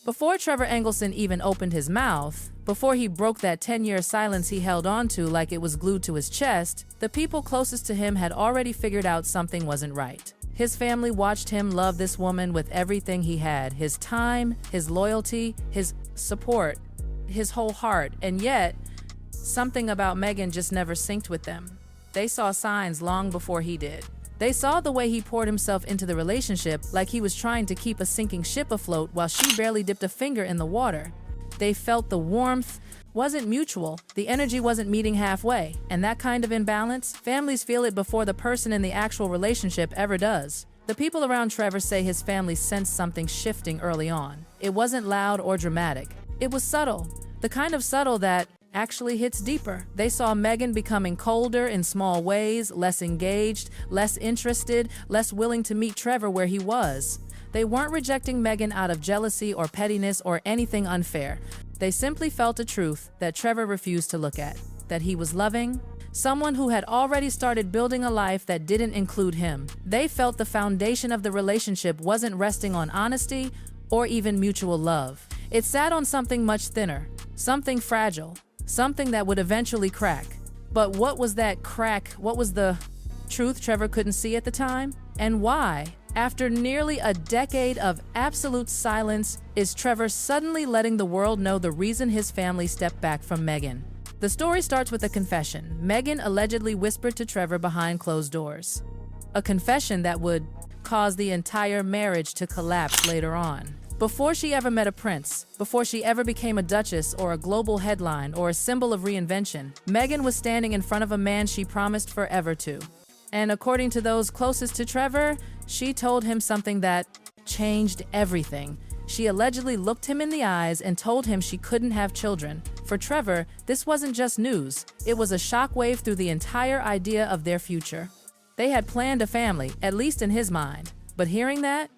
Before Trevor Engelson even opened his mouth, before he broke that 10-year silence he held onto like it was glued to his chest, the people closest to him had already figured out something wasn't right. His family watched him love this woman with everything he had, his time, his loyalty, his support, his whole heart, and yet, something about Meghan just never synced with them. They saw signs long before he did. They saw the way he poured himself into the relationship like he was trying to keep a sinking ship afloat while she barely dipped a finger in the water. They felt the warmth wasn't mutual, the energy wasn't meeting halfway, and that kind of imbalance, families feel it before the person in the actual relationship ever does. The people around Trevor say his family sensed something shifting early on. It wasn't loud or dramatic. It was subtle, the kind of subtle that actually hits deeper. They saw Meghan becoming colder in small ways, less engaged, less interested, less willing to meet Trevor where he was. They weren't rejecting Meghan out of jealousy or pettiness or anything unfair. They simply felt a truth that Trevor refused to look at, that he was loving someone who had already started building a life that didn't include him. They felt the foundation of the relationship wasn't resting on honesty or even mutual love. It sat on something much thinner, something fragile, something that would eventually crack. But what was that crack? What was the truth Trevor couldn't see at the time? And why? After nearly a decade of absolute silence, is Trevor suddenly letting the world know the reason his family stepped back from Meghan? The story starts with a confession Meghan allegedly whispered to Trevor behind closed doors. A confession that would cause the entire marriage to collapse later on. Before she ever met a prince, before she ever became a duchess or a global headline or a symbol of reinvention, Meghan was standing in front of a man she promised forever to. And according to those closest to Trevor, she told him something that changed everything. She allegedly looked him in the eyes and told him she couldn't have children. For Trevor, this wasn't just news. It was a shockwave through the entire idea of their future. They had planned a family, at least in his mind. But hearing that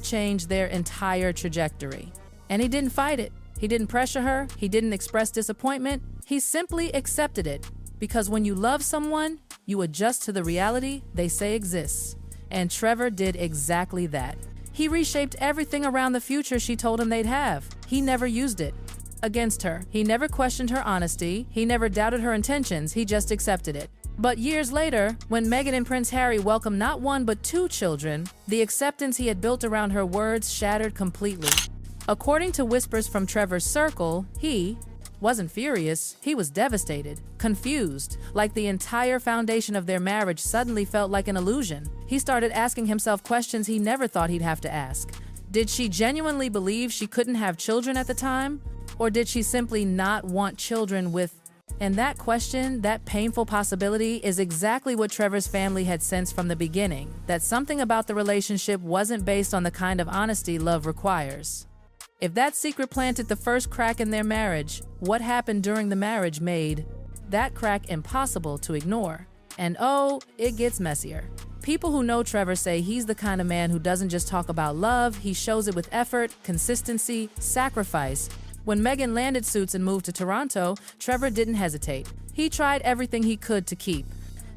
changed their entire trajectory. And he didn't fight it. He didn't pressure her. He didn't express disappointment. He simply accepted it. Because when you love someone, you adjust to the reality they say exists. And Trevor did exactly that. He reshaped everything around the future she told him they'd have. He never used it against her. He never questioned her honesty. He never doubted her intentions. He just accepted it. But years later, when Meghan and Prince Harry welcomed not one but two children, the acceptance he had built around her words shattered completely. According to whispers from Trevor's circle, he wasn't furious, he was devastated, confused, like the entire foundation of their marriage suddenly felt like an illusion. He started asking himself questions he never thought he'd have to ask. Did she genuinely believe she couldn't have children at the time? Or did she simply not want children with... And that question, that painful possibility, is exactly what Trevor's family had sensed from the beginning, that something about the relationship wasn't based on the kind of honesty love requires. If that secret planted the first crack in their marriage, what happened during the marriage made that crack impossible to ignore. And oh, it gets messier. People who know Trevor say he's the kind of man who doesn't just talk about love, he shows it with effort, consistency, sacrifice. When Meghan landed suits and moved to Toronto, Trevor didn't hesitate. He tried everything he could to keep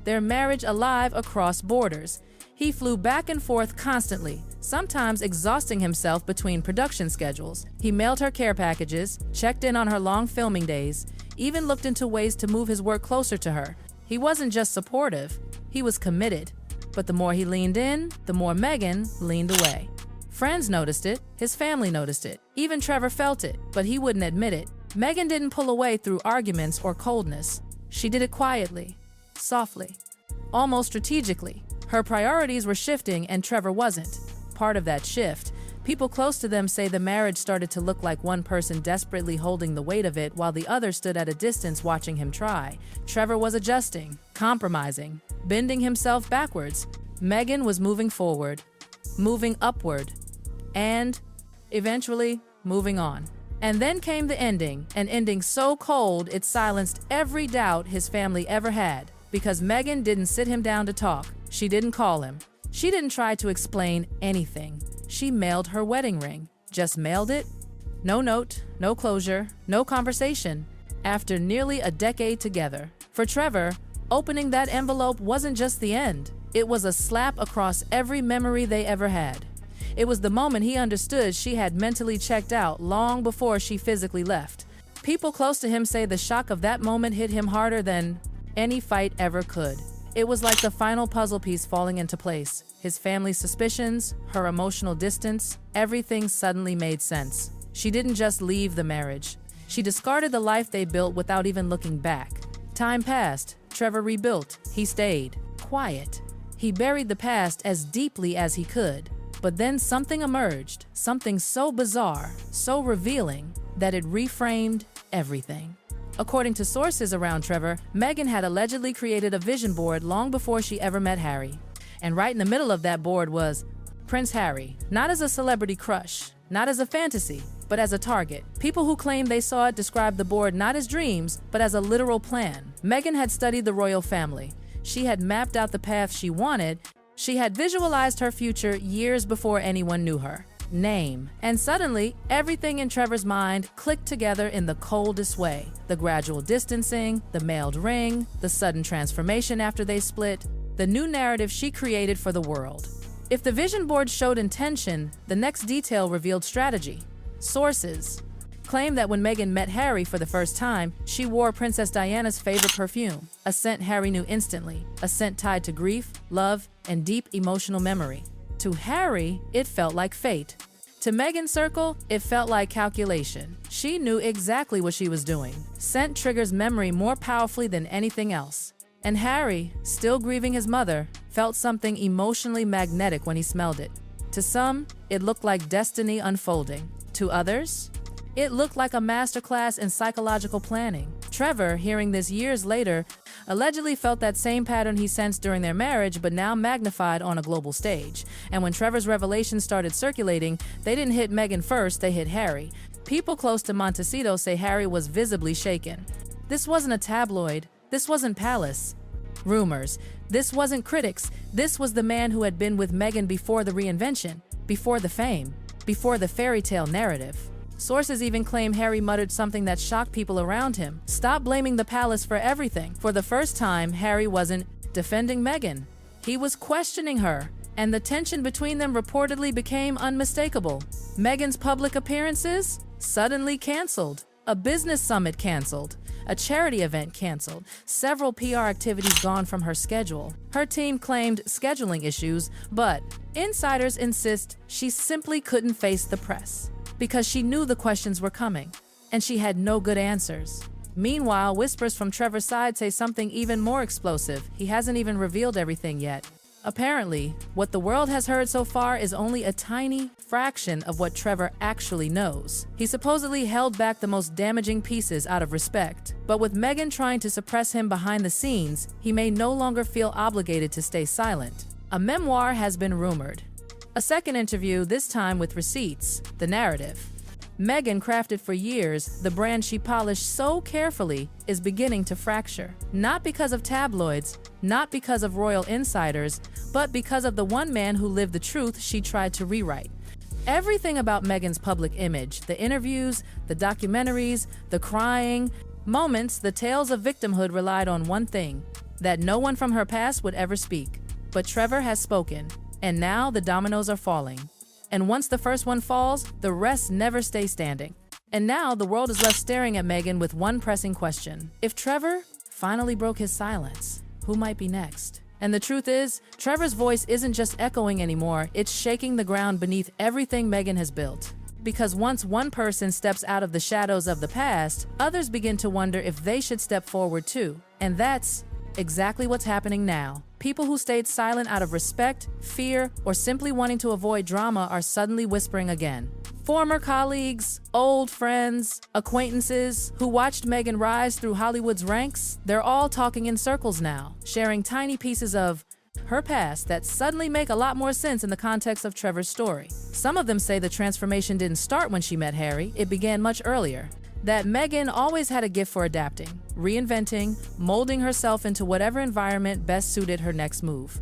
their marriage alive across borders. He flew back and forth constantly, sometimes exhausting himself between production schedules. He mailed her care packages, checked in on her long filming days, even looked into ways to move his work closer to her. He wasn't just supportive, he was committed. But the more he leaned in, the more Meghan leaned away. Friends noticed it, his family noticed it, even Trevor felt it, but he wouldn't admit it. Meghan didn't pull away through arguments or coldness. She did it quietly, softly, almost strategically. Her priorities were shifting and Trevor wasn't. Part of that shift, people close to them say the marriage started to look like one person desperately holding the weight of it while the other stood at a distance watching him try. Trevor was adjusting, compromising, bending himself backwards. Meghan was moving forward, moving upward, and eventually moving on. And then came the ending, an ending so cold it silenced every doubt his family ever had. Because Meghan didn't sit him down to talk. She didn't call him. She didn't try to explain anything. She mailed her wedding ring. Just mailed it. No note, no closure, no conversation. After nearly a decade together. For Trevor, opening that envelope wasn't just the end. It was a slap across every memory they ever had. It was the moment he understood she had mentally checked out long before she physically left. People close to him say the shock of that moment hit him harder than any fight ever could. It was like the final puzzle piece falling into place. His family's suspicions, her emotional distance, everything suddenly made sense. She didn't just leave the marriage. She discarded the life they built without even looking back. Time passed. Trevor rebuilt. He stayed quiet. He buried the past as deeply as he could. But then something emerged, something so bizarre, so revealing, that it reframed everything. According to sources around Trevor, Meghan had allegedly created a vision board long before she ever met Harry. And right in the middle of that board was Prince Harry, not as a celebrity crush, not as a fantasy, but as a target. People who claim they saw it described the board not as dreams, but as a literal plan. Meghan had studied the royal family. She had mapped out the path she wanted. She had visualized her future years before anyone knew her name. And suddenly, everything in Trevor's mind clicked together in the coldest way. The gradual distancing, the mailed ring, the sudden transformation after they split, the new narrative she created for the world. If the vision board showed intention, the next detail revealed strategy. Sources claim that when Meghan met Harry for the first time, she wore Princess Diana's favorite perfume, a scent Harry knew instantly, a scent tied to grief, love, and deep emotional memory. To Harry, it felt like fate. To Meghan's circle, it felt like calculation. She knew exactly what she was doing. Scent triggers memory more powerfully than anything else. And Harry, still grieving his mother, felt something emotionally magnetic when he smelled it. To some, it looked like destiny unfolding. To others, it looked like a masterclass in psychological planning. Trevor, hearing this years later, allegedly felt that same pattern he sensed during their marriage, but now magnified on a global stage. And when Trevor's revelations started circulating, they didn't hit Meghan first, they hit Harry. People close to Montecito say Harry was visibly shaken. This wasn't a tabloid. This wasn't palace rumors. This wasn't critics. This was the man who had been with Meghan before the reinvention, before the fame, before the fairy tale narrative. Sources even claim Harry muttered something that shocked people around him. Stop blaming the palace for everything. For the first time, Harry wasn't defending Meghan. He was questioning her, and the tension between them reportedly became unmistakable. Meghan's public appearances suddenly canceled. A business summit canceled. A charity event canceled. Several PR activities gone from her schedule. Her team claimed scheduling issues, but insiders insist she simply couldn't face the press because she knew the questions were coming, and she had no good answers. Meanwhile, whispers from Trevor's side say something even more explosive. He hasn't even revealed everything yet. Apparently, what the world has heard so far is only a tiny fraction of what Trevor actually knows. He supposedly held back the most damaging pieces out of respect, but with Meghan trying to suppress him behind the scenes, he may no longer feel obligated to stay silent. A memoir has been rumored. A second interview, this time with receipts, the narrative Meghan crafted for years, the brand she polished so carefully, is beginning to fracture. Not because of tabloids, not because of royal insiders, but because of the one man who lived the truth she tried to rewrite. Everything about Meghan's public image, the interviews, the documentaries, the crying moments, the tales of victimhood relied on one thing, that no one from her past would ever speak. But Trevor has spoken, and now the dominoes are falling. And once the first one falls, the rest never stay standing. And now the world is left staring at Meghan with one pressing question. If Trevor finally broke his silence, who might be next? And the truth is, Trevor's voice isn't just echoing anymore, it's shaking the ground beneath everything Meghan has built. Because once one person steps out of the shadows of the past, others begin to wonder if they should step forward too. And that's exactly what's happening now. People who stayed silent out of respect, fear, or simply wanting to avoid drama are suddenly whispering again. Former colleagues, old friends, acquaintances who watched Meghan rise through Hollywood's ranks, they're all talking in circles now, sharing tiny pieces of her past that suddenly make a lot more sense in the context of Trevor's story. Some of them say the transformation didn't start when she met Harry, it began much earlier. That Meghan always had a gift for adapting, reinventing, molding herself into whatever environment best suited her next move.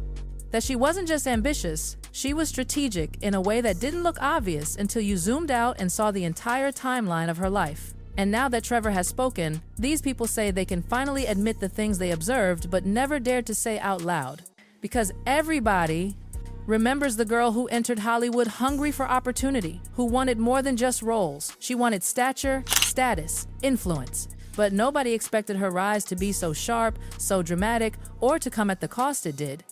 That she wasn't just ambitious, she was strategic in a way that didn't look obvious until you zoomed out and saw the entire timeline of her life. And now that Trevor has spoken, these people say they can finally admit the things they observed but never dared to say out loud. Because everybody remembers the girl who entered Hollywood hungry for opportunity, who wanted more than just roles. She wanted stature, status, influence. But nobody expected her rise to be so sharp, so dramatic, or to come at the cost it did.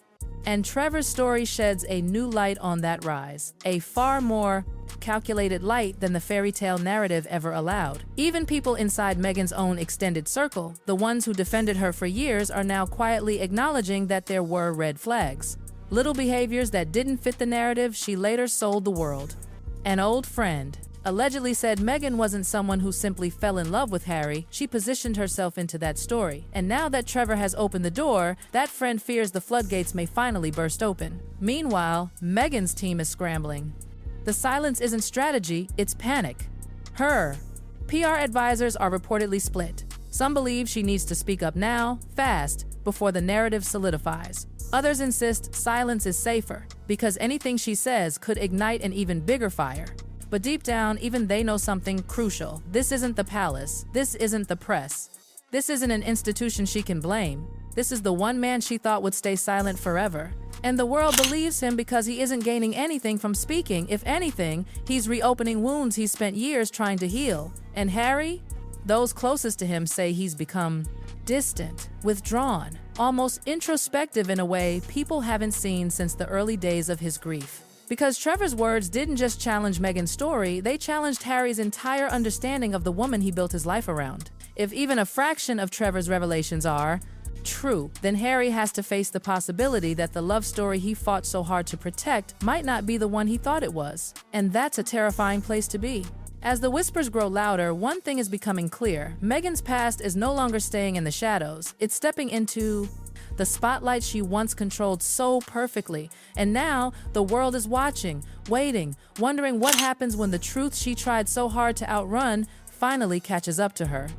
And Trevor's story sheds a new light on that rise, a far more calculated light than the fairy tale narrative ever allowed. Even people inside Meghan's own extended circle, the ones who defended her for years, are now quietly acknowledging that there were red flags. Little behaviors that didn't fit the narrative she later sold the world. An old friend allegedly said Meghan wasn't someone who simply fell in love with Harry. She positioned herself into that story. And now that Trevor has opened the door, that friend fears the floodgates may finally burst open. Meanwhile, Meghan's team is scrambling. The silence isn't strategy, it's panic. Her PR advisors are reportedly split. Some believe she needs to speak up now, fast, before the narrative solidifies. Others insist silence is safer, because anything she says could ignite an even bigger fire. But deep down, even they know something crucial. This isn't the palace. This isn't the press. This isn't an institution she can blame. This is the one man she thought would stay silent forever. And the world believes him because he isn't gaining anything from speaking. If anything, he's reopening wounds he's spent years trying to heal. And Harry? Those closest to him say he's become distant, withdrawn, almost introspective in a way people haven't seen since the early days of his grief. Because Trevor's words didn't just challenge Meghan's story, they challenged Harry's entire understanding of the woman he built his life around. If even a fraction of Trevor's revelations are true, then Harry has to face the possibility that the love story he fought so hard to protect might not be the one he thought it was. And that's a terrifying place to be. As the whispers grow louder, one thing is becoming clear. Meghan's past is no longer staying in the shadows. It's stepping into the spotlight she once controlled so perfectly. And now, the world is watching, waiting, wondering what happens when the truth she tried so hard to outrun finally catches up to her.